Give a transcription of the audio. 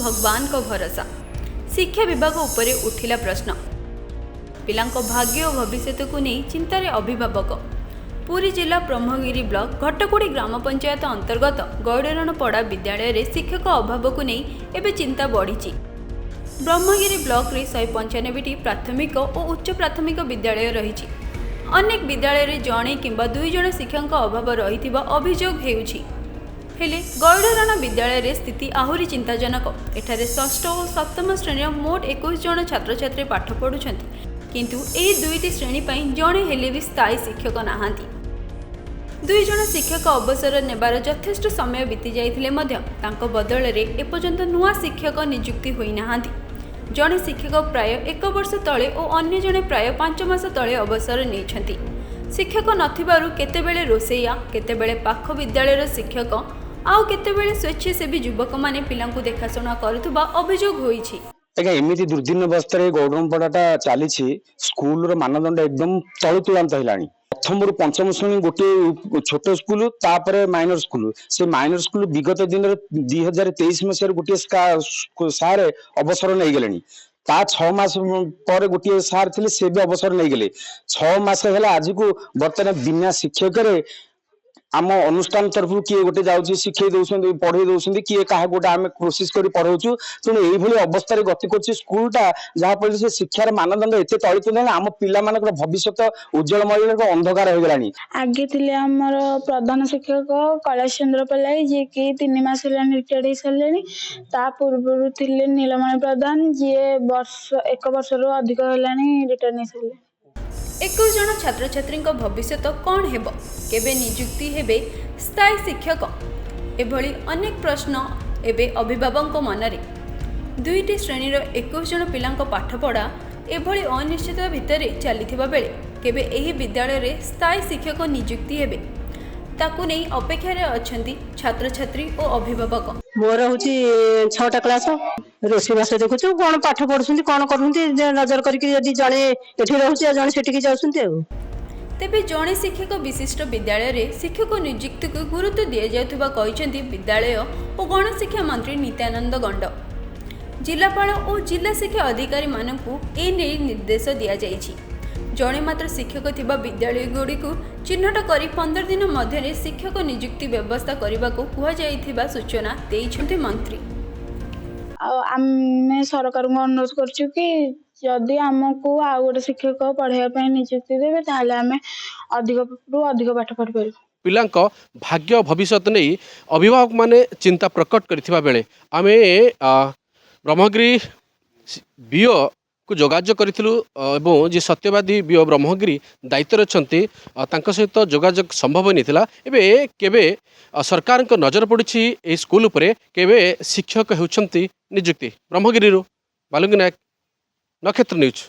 भगवान को भरोसा। शिक्षा विभाग उपरे उठिला प्रश्न। पिलांको भाग्य और भविष्य को नहीं चिंतार अभिभावक। पुरी जिला ब्रह्मगिरी ब्लॉक घटकुड़ी ग्राम पंचायत अंतर्गत गौड़रणपड़ा विद्यालय रे शिक्षक अभाव को नहीं एवं चिंता बढ़ी। ब्रह्मगिरी ब्लॉक रे 195टी प्राथमिक और उच्च प्राथमिक विद्यालय रही। अनेक विद्यालय रे जणे किंबा दुई जण शिक्षक अभाव रही अभियोग हेउछि। हेले गौड़रण विद्यालय रे स्थिति आहुरी चिंताजनक। एठारे षष्ठ और सप्तम श्रेणी मोट 21 जण छात्र छात्री पाठ पढ़ुछन्ति, किंतु एही दुईटी श्रेणी पई जणे हेले भी स्थायी शिक्षक नाहांती। दुई जण शिक्षक अवसर नेबार यथेष्ट समय बीती जाइथिले मध्य तांको बदल रे एपर्यंत नुआ शिक्षक नियुक्ति होई नाहांती। जणे शिक्षक प्राय 1 वर्ष तले और अन्य जणे प्राय 5 मास तले अवसर नेइछन्ति। शिक्षक नथिबारु केतेबेले रोसैया, केतेबेले पाख विद्यालयर शिक्षक आउ केतेबेले स्वेच्छासेवी युवक माने पिलांकु देखाशुना करुथुबा अभियोग होईछि। आज्ञा एमती दुर्दिन अवस्था गौड़रणपड़ा चली स्कूल मानदंड एकदम तलु तुलांत है। प्रथम रु पंचम श्रेणी गोटे छोट स्कूल तापर माइनर स्कूल से माइनर स्कूल विगत दिन 2023 मसीह गोटे सार अवसर नहीं गले। ता 6 मास पर गोटे सार थे से भी अवसर नहीं गले। 6 मास है आज को बर्तमान बिना शिक्षक आम अनुष्ठान तरफ किए गोटे जाऊँगी शिखे दौरान पढ़े दौरान किए क्या गोटे आम कोशिश कर पढ़ाऊँ। तेणु यही अवस्था गति कर स्कूलटा जहाँफल से शिक्षार मानदंड एत तलित ना आम पिला भविष्य उज्जवलमय अंधकार हो गला। आगे थे आमर प्रधान शिक्षक कैलाश चंद्र पल्लाई जी की 3 मास रिटायर्ड हो सारे। ता पूर्व थे नीलमणि प्रधान जी 1 वर्ष अधिक है रिटायर्ड हो सारे। 21 जन छात्र छात्री भविष्य कौन हेब, केबे नियुक्ति हेबे स्थायी शिक्षक, एभली अनेक प्रश्न एबे अभिभावक मनरे। दुईटी श्रेणीर 21 जन पिलांको पाठपढ़ा एभली अनिश्चित भितर चलीथिबा बेले केबे एही विद्यालय रे स्थायी शिक्षक नियुक्ति हेबे ताकू नहीं अपेक्षा रे अछंती छात्र छात्री और अभिभावक। मोर होची 6टा क्लास रोसी बास देखु कौन पाठ पढ़ुछंती कौन करूछंती नजर करके यदि जणे एठी रहउची जणे सेठी की जाउछंती। तेबे जणे शिक्षक विशिष्ट विद्यालय रे शिक्षक नियुक्ति को गुरुत्व दिया जाउथबा कहिसेंती विद्यालय और गणशिक्षा मंत्री नित्यानंद गंड। जिलापाल और जिला शिक्षा अधिकारी मानकु ए नै निर्देश दिया जाइछि। जणे मात्र शिक्षक थिबा विद्यालय गुडी को चिन्हट करी 15 दिन मध्य शिक्षक नियुक्ति व्यवस्था करने को कह जाइथिबा सूचना देइछन्ति मंत्री। आम सरकार को अनुरोध करछु कि जदि आमको आ गोटे शिक्षक पढ़ाई नियुक्ति देवे ताहले आमे अधिक पाठ पढ़ी पार। पिलांको भाग्य भविष्य नहीं अभिभावक माने चिंता प्रकट करथिबा बेले आमे ब्रह्मगिरी बीओ को जोगाजोग करूँ और जी सत्यवादी बीओ ब्रह्मगिरी दायित्व अच्छी सहित जोगाजोग संभव नहीं था। एवं केवे सरकार को नजर पड़ी ए स्कूल उपरे केवे शिक्षक होती नियुक्ति। ब्रह्मगिरी बालुंगी नायक, नक्षत्र न्यूज।